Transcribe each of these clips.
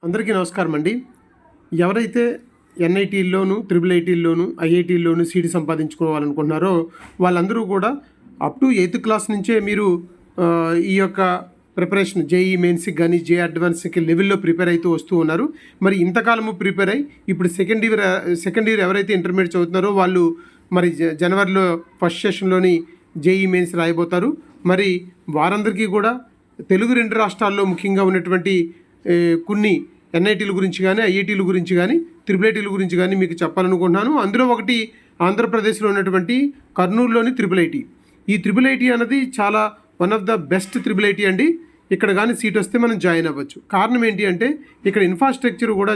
అందరికీ నమస్కారం అండి. ఎవరైతే ఎన్ఐటీల్లోను, ట్రిపుల్ ఐటీల్లోను, ఐఐటీల్లోను సీటు సంపాదించుకోవాలనుకుంటున్నారో వాళ్ళందరూ కూడా అప్ టు 8th క్లాస్ నుంచే మీరు ఈ యొక్క ప్రిపరేషన్ జేఈ మెయిన్స్కి కానీ జే అడ్వాన్స్కి లెవెల్లో ప్రిపేర్ అవుతూ వస్తూ ఉన్నారు. మరి ఇంతకాలము ప్రిపేర్ అయ్యి ఇప్పుడు సెకండ్ ఇయర్ ఎవరైతే ఇంటర్మీడియట్ చదువుతున్నారో వాళ్ళు మరి జనవరిలో ఫస్ట్ సెషన్లోని జేఈ మెయిన్స్ రాయబోతారు. మరి వారందరికీ కూడా తెలుగు 2 రాష్ట్రాల్లో ముఖ్యంగా ఉన్నటువంటి కొన్ని ఎన్ఐటీల గురించి కానీ, ఐఐటీల గురించి కానీ, ట్రిపుల్ ఐటీల గురించి కానీ మీకు చెప్పాలనుకుంటున్నాను. అందులో ఒకటి ఆంధ్రప్రదేశ్లో ఉన్నటువంటి కర్నూలులోని ట్రిపుల్ ఐటీ. ఈ ట్రిపుల్ ఐటీ అన్నది చాలా one of the best triple IT అండి. ఇక్కడ కానీ సీట్ వస్తే మనం జాయిన్ అవ్వచ్చు. కారణం ఏంటి అంటే ఇక్కడ ఇన్ఫ్రాస్ట్రక్చర్ కూడా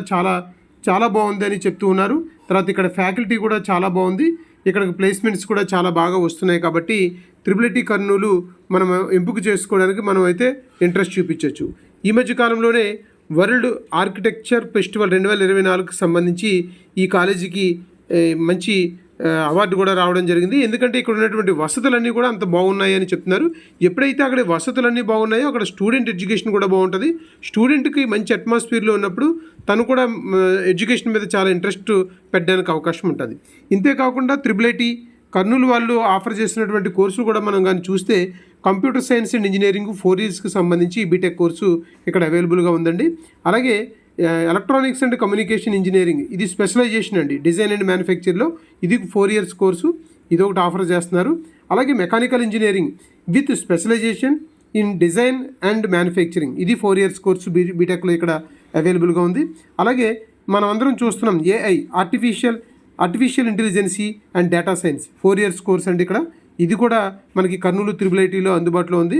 చాలా బాగుంది అని చెప్తూ ఉన్నారు. తర్వాత ఇక్కడ ఫ్యాకల్టీ కూడా చాలా బాగుంది. ఇక్కడ ప్లేస్మెంట్స్ కూడా చాలా బాగా వస్తున్నాయి. కాబట్టి ట్రిపుల్ ఐటీ కర్నూలు మనం ఎంపిక చేసుకోవడానికి మనం అయితే ఇంట్రెస్ట్ చూపించవచ్చు. ఈ మధ్య కాలంలోనే వరల్డ్ ఆర్కిటెక్చర్ ఫెస్టివల్ 2024కి సంబంధించి ఈ కాలేజీకి మంచి అవార్డు కూడా రావడం జరిగింది. ఎందుకంటే ఇక్కడ ఉన్నటువంటి వసతులన్నీ కూడా అంత బాగున్నాయి అని చెప్తున్నారు. ఎప్పుడైతే అక్కడ వసతులన్నీ బాగున్నాయో అక్కడ స్టూడెంట్ ఎడ్యుకేషన్ కూడా బాగుంటుంది. స్టూడెంట్కి మంచి అట్మాస్ఫియర్లో ఉన్నప్పుడు తను కూడా ఎడ్యుకేషన్ మీద చాలా ఇంట్రెస్ట్ పెట్టడానికి అవకాశం ఉంటుంది. ఇంతేకాకుండా ట్రిపుల్ ఐటీ కర్నూలు వాళ్ళు ఆఫర్ చేసినటువంటి కోర్సులు కూడా మనం కానీ చూస్తే కంప్యూటర్ సైన్స్ అండ్ ఇంజనీరింగ్ 4 ఇయర్స్కి సంబంధించి బీటెక్ కోర్సు ఇక్కడ అవైలబుల్గా ఉందండి. అలాగే ఎలక్ట్రానిక్స్ అండ్ కమ్యూనికేషన్ ఇంజనీరింగ్ ఇది స్పెషలైజేషన్ అండి. డిజైన్ అండ్ మ్యానుఫ్యాక్చర్లో ఇది 4 ఇయర్స్ కోర్సు, ఇది ఒకటి ఆఫర్ చేస్తున్నారు. అలాగే mechanical engineering with specialization in design and manufacturing ఇది 4 ఇయర్స్ కోర్సు బీటెక్లో ఇక్కడ అవైలబుల్గా ఉంది. అలాగే మనం అందరం చూస్తున్నాం AI artificial intelligence and data science 4 years course అండి ఇక్కడ. ఇది కూడా మనకి కర్నూలు ట్రిపుల్ ఐటీలో అందుబాటులో ఉంది.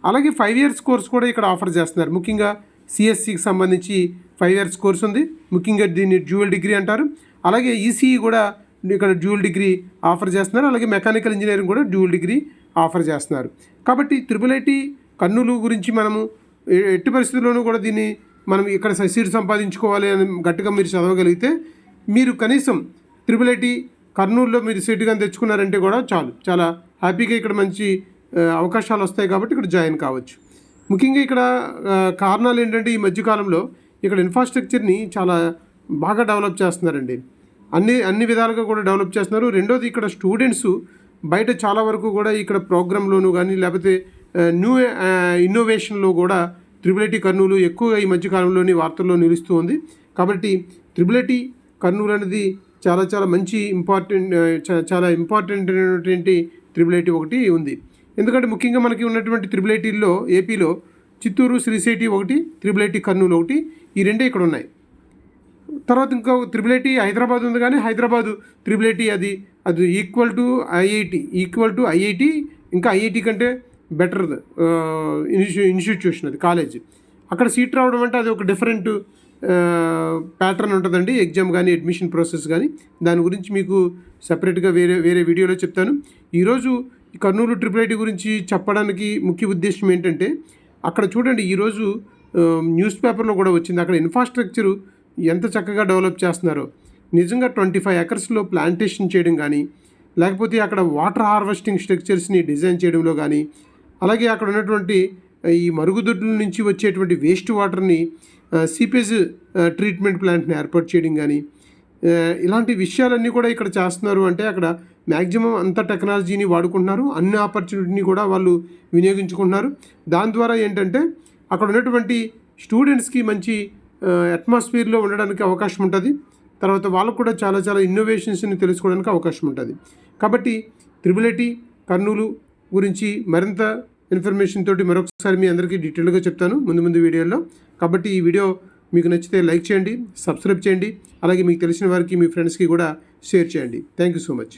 అలాగే 5 ఇయర్స్ కోర్స్ కూడా ఇక్కడ ఆఫర్ చేస్తున్నారు. ముఖ్యంగా సిఎస్సికి సంబంధించి 5 ఇయర్స్ కోర్స్ ఉంది. ముఖ్యంగా దీన్ని డ్యూయల్ డిగ్రీ అంటారు. అలాగే ఈసీఈ కూడా ఇక్కడ డ్యూయల్ డిగ్రీ ఆఫర్ చేస్తున్నారు. అలాగే మెకానికల్ ఇంజనీరింగ్ కూడా డ్యూయల్ డిగ్రీ ఆఫర్ చేస్తున్నారు. కాబట్టి ట్రిపుల్ ఐటీ కర్నూలు గురించి మనము ఎట్టి పరిస్థితుల్లోనూ కూడా దీన్ని మనం ఇక్కడ సీటు సంపాదించుకోవాలి అని గట్టిగా మీరు చదవగలిగితే మీరు కనీసం ట్రిపుల్ ఐటీ కర్నూలులో మీరు సీటు కానీ తెచ్చుకున్నారంటే కూడా చాలా హ్యాపీగా ఇక్కడ మంచి అవకాశాలు వస్తాయి. కాబట్టి ఇక్కడ జాయిన్ కావచ్చు. ముఖ్యంగా ఇక్కడ కారణాలు ఏంటంటే ఈ మధ్యకాలంలో ఇక్కడ ఇన్ఫ్రాస్ట్రక్చర్ని చాలా బాగా డెవలప్ చేస్తున్నారండి. అన్ని విధాలుగా కూడా డెవలప్ చేస్తున్నారు. రెండోది ఇక్కడ స్టూడెంట్స్ బయట చాలా వరకు కూడా ఇక్కడ ప్రోగ్రాంలోనూ కానీ లేకపోతే న్యూ ఇన్నోవేషన్లో కూడా ట్రిపుల్ ఐటీ కర్నూలు ఎక్కువగా ఈ మధ్యకాలంలోని వార్తల్లో నిలుస్తూ ఉంది. కాబట్టి ట్రిపుల్ ఐటీ కర్నూలు అనేది చాలా మంచి చాలా ఇంపార్టెంట్ అయినటువంటి ట్రిపుల్ ఐటీ ఒకటి ఉంది. ఎందుకంటే ముఖ్యంగా మనకి ఉన్నటువంటి ట్రిపుల్ ఐటీల్లో ఏపీలో చిత్తూరు శ్రీశైటి ఒకటి, ట్రిపుల్ ఐటీ కర్నూలు ఒకటి, ఈ రెండే ఇక్కడ ఉన్నాయి. తర్వాత ఇంకా ట్రిపుల్ ఐటీ హైదరాబాద్ ఉంది. కానీ హైదరాబాదు ట్రిపుల్ ఐటీ అది ఈక్వల్ టు ఐఐటి ఇంకా ఐఐటి కంటే బెటర్ ఇన్స్టిట్యూషన్ అది కాలేజ్. అక్కడ సీట్ రావడం అంటే అది ఒక డిఫరెంట్ ప్యాటర్న్ ఉంటుందండి. ఎగ్జామ్ కానీ అడ్మిషన్ ప్రాసెస్ కానీ దాని గురించి మీకు సపరేట్గా వేరే వీడియోలో చెప్తాను. ఈరోజు కర్నూలు ట్రిపుల్ ఐటీ గురించి చెప్పడానికి ముఖ్య ఉద్దేశం ఏంటంటే అక్కడ చూడండి ఈరోజు న్యూస్ పేపర్లో కూడా వచ్చింది. అక్కడ ఇన్ఫ్రాస్ట్రక్చరు ఎంత చక్కగా డెవలప్ చేస్తున్నారో. నిజంగా 25 ఎకర్స్లో ప్లాంటేషన్ చేయడం కానీ లేకపోతే అక్కడ వాటర్ హార్వెస్టింగ్ స్ట్రక్చర్స్ని డిజైన్ చేయడంలో కానీ అలాగే అక్కడ ఉన్నటువంటి ఈ మరుగుదొడ్ల నుంచి వచ్చేటువంటి వేస్ట్ వాటర్ని సీపేజ్ ట్రీట్మెంట్ ప్లాంట్ని ఏర్పాటు చేయడం కానీ ఇలాంటి విషయాలన్నీ కూడా ఇక్కడ చేస్తున్నారు. అంటే అక్కడ మ్యాక్సిమం అంత టెక్నాలజీని వాడుకుంటున్నారు. అన్ని ఆపర్చునిటీని కూడా వాళ్ళు వినియోగించుకుంటున్నారు. దాని ద్వారా ఏంటంటే అక్కడ ఉన్నటువంటి స్టూడెంట్స్కి మంచి అట్మాస్ఫియర్లో ఉండడానికి అవకాశం ఉంటుంది. తర్వాత వాళ్ళకు కూడా చాలా ఇన్నోవేషన్స్ని తెలుసుకోవడానికి అవకాశం ఉంటుంది. కాబట్టి ట్రిపుల్ ఐటీ కర్నూలు గురించి మరింత ఇన్ఫర్మేషన్ తోటి మరొకసారి మీ అందరికీ డీటెయిల్గా చెప్తాను ముందు వీడియోలో. కాబట్టి ఈ వీడియో మీకు నచ్చితే లైక్ చేయండి, సబ్స్క్రైబ్ చేయండి. అలాగే మీకు తెలిసిన వారికి మీ ఫ్రెండ్స్కి కూడా షేర్ చేయండి. Thank you so much.